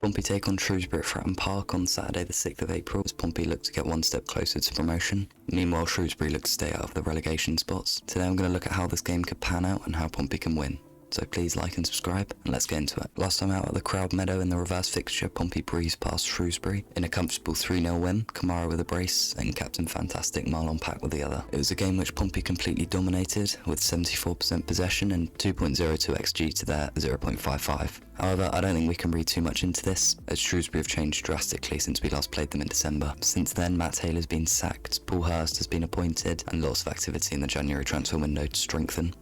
Pompey take on Shrewsbury at Fratton Park on Saturday the 6th of April as Pompey look to get one step closer to promotion. Meanwhile, Shrewsbury look to stay out of the relegation spots. Today I'm going to look at how this game could pan out and how Pompey can win. So please like and subscribe, and let's get into it. Last time out at the Crowd Meadow in the reverse fixture, Pompey breezed past Shrewsbury in a comfortable 3-0 win, Kamara with a brace and Captain Fantastic Marlon Pack with the other. It was a game which Pompey completely dominated, with 74% possession and 2.02 XG to their 0.55. However, I don't think we can read too much into this, as Shrewsbury have changed drastically since we last played them in December. Since then, Matt Taylor's been sacked, Paul Hurst has been appointed, and lots of activity in the January transfer window to strengthen.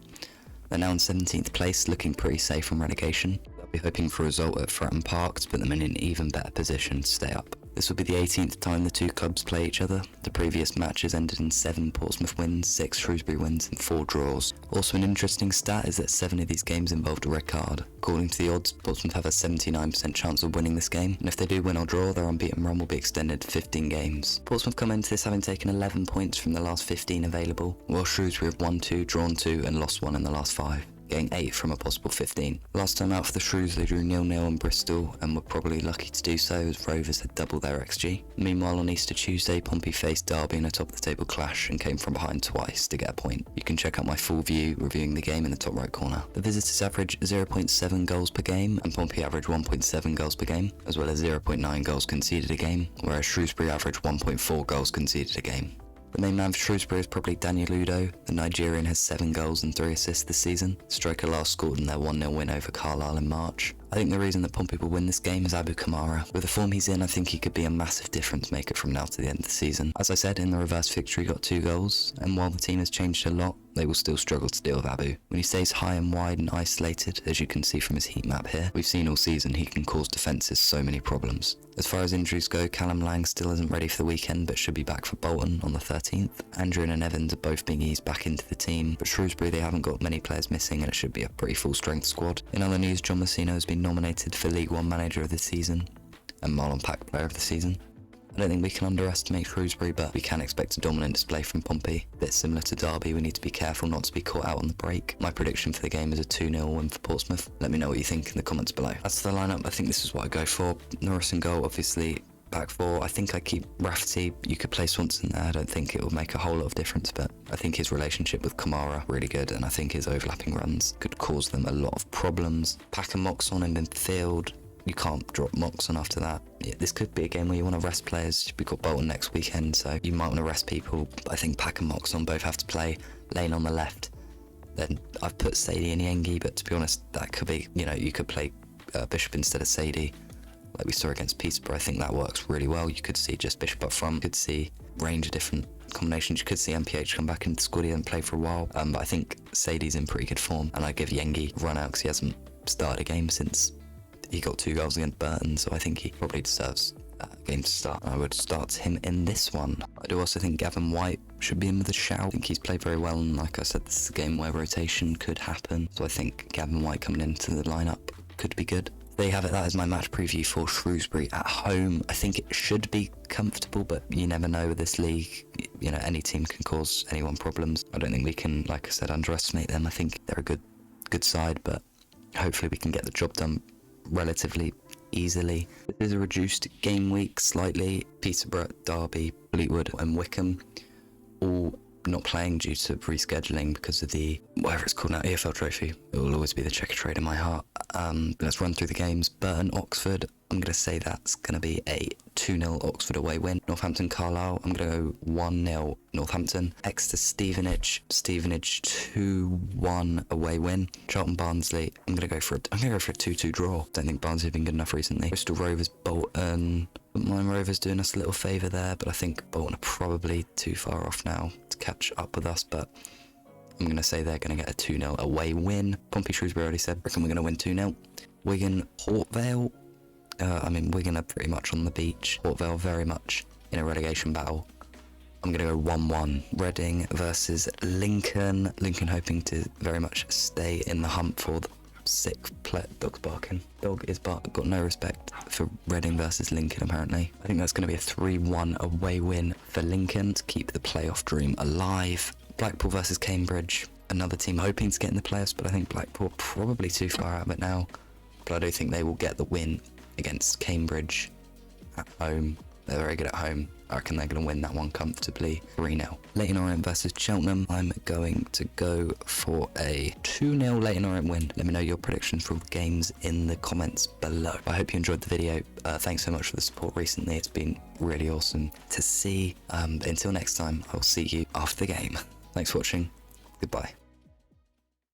They're now in 17th place, looking pretty safe from relegation. They'll be hoping for a result at Fratton Park to put them in an even better position to stay up. This will be the 18th time the two clubs play each other. The previous matches ended in 7 Portsmouth wins, 6 Shrewsbury wins and 4 draws. Also an interesting stat is that 7 of these games involved a red card. According to the odds, Portsmouth have a 79% chance of winning this game, and if they do win or draw, their unbeaten run will be extended to 15 games. Portsmouth come into this having taken 11 points from the last 15 available, while Shrewsbury have won 2, drawn 2 and lost 1 in the last 5. Getting 8 from a possible 15. Last time out for the Shrews they drew 0-0 in Bristol and were probably lucky to do so as Rovers had double their XG. Meanwhile on Easter Tuesday Pompey faced Derby in a top of the table clash and came from behind twice to get a point. You can check out my full view reviewing the game in the top right corner. The visitors average 0.7 goals per game and Pompey average 1.7 goals per game, as well as 0.9 goals conceded a game, whereas Shrewsbury average 1.4 goals conceded a game. The main man for Shrewsbury is probably Daniel Udo. The Nigerian has 7 goals and 3 assists this season. Striker last scored in their 1-0 win over Carlisle in March. I think the reason that Pompey will win this game is Abu Kamara. With the form he's in, I think he could be a massive difference maker from now to the end of the season. As I said, in the reverse fixture he got 2 goals, and while the team has changed a lot, they will still struggle to deal with Abu. When he stays high and wide and isolated, as you can see from his heat map here, we've seen all season he can cause defences so many problems. As far as injuries go, Callum Lang still isn't ready for the weekend but should be back for Bolton on the 13th. Andrew and Evans are both being eased back into the team, but Shrewsbury they haven't got many players missing and it should be a pretty full strength squad. In other news, John Messina has been nominated for League One Manager of the Season and Marlon Pack Player of the Season. I don't think we can underestimate Shrewsbury, but we can expect a dominant display from Pompey. A bit similar to Derby, we need to be careful not to be caught out on the break. My prediction for the game is a 2-0 win for Portsmouth. Let me know what you think in the comments below. As for the lineup, I think this is what I go for. Norris in goal, obviously. Back 4, I think I keep Rafferty. You could play Swanson there, I don't think it will make a whole lot of difference, but I think his relationship with Kamara really good, and I think his overlapping runs could cause them a lot of problems. Pack and Moxon in midfield. You can't drop Moxon after that. Yeah, this could be a game where you want to rest players. We've got Bolton next weekend, so you might want to rest people. But I think Pack and Moxon both have to play. Lane on the left. Then I've put Sadie and Yengi, but to be honest, that could be, you could play Bishop instead of Sadie. Like we saw against Peterborough, I think that works really well. You could see just Bishop up front. You could see range of different combinations. You could see MPH come back into the squad. He hasn't played for a while, but I think Sadie's in pretty good form, and I give Yengi a run out because he hasn't started a game since he got 2 goals against Burton, so I think he probably deserves a game to start. I would start him in this one. I do also think Gavin White should be in with a shout. I think he's played very well, and like I said, this is a game where rotation could happen, so I think Gavin White coming into the lineup could be good. There you have it, that is my match preview for Shrewsbury at home. I think it should be comfortable, but you never know with this league. Any team can cause anyone problems. I don't think we can, like I said, underestimate them. I think they're a good side, but hopefully we can get the job done relatively easily. This is a reduced game week slightly. Peterborough, Derby, Fleetwood and Wickham all not playing due to rescheduling because of the, whatever it's called now, EFL Trophy. It will always be the checker trade in my heart. Let's run through the games. Burton, Oxford, I'm going to say that's going to be a 2-0 Oxford away win. Northampton, Carlisle, I'm going to go 1-0 Northampton. Exeter, Stevenage 2-1 away win. Charlton, Barnsley, I'm going to go for a 2-2 draw. Don't think Barnsley have been good enough recently. Bristol Rovers, Bolton. Mine Rovers doing us a little favour there, but I think Bolton are probably too far off now to catch up with us, but I'm going to say they're going to get a 2-0 away win. Pompey, Shrewsbury already said, reckon we're going to win 2-0. Wigan, Port Vale. Wigan are pretty much on the beach. Port Vale very much in a relegation battle. I'm going to go 1-1. Reading versus Lincoln. Lincoln hoping to very much stay in the hunt for the 6th play. Dog's barking. Dog is got no respect for Reading versus Lincoln apparently. I think that's going to be a 3-1 away win for Lincoln to keep the playoff dream alive. Blackpool versus Cambridge. Another team hoping to get in the playoffs, but I think Blackpool are probably too far out of it now. But I do think they will get the win against Cambridge at home. They're very good at home. I reckon they're going to win that one comfortably, 3-0. Leyton Orient versus Cheltenham. I'm going to go for a 2-0 Leyton Orient win. Let me know your predictions for all the games in the comments below. I hope you enjoyed the video. Thanks so much for the support recently. It's been really awesome to see. Until next time, I'll see you after the game. Thanks for watching. Goodbye.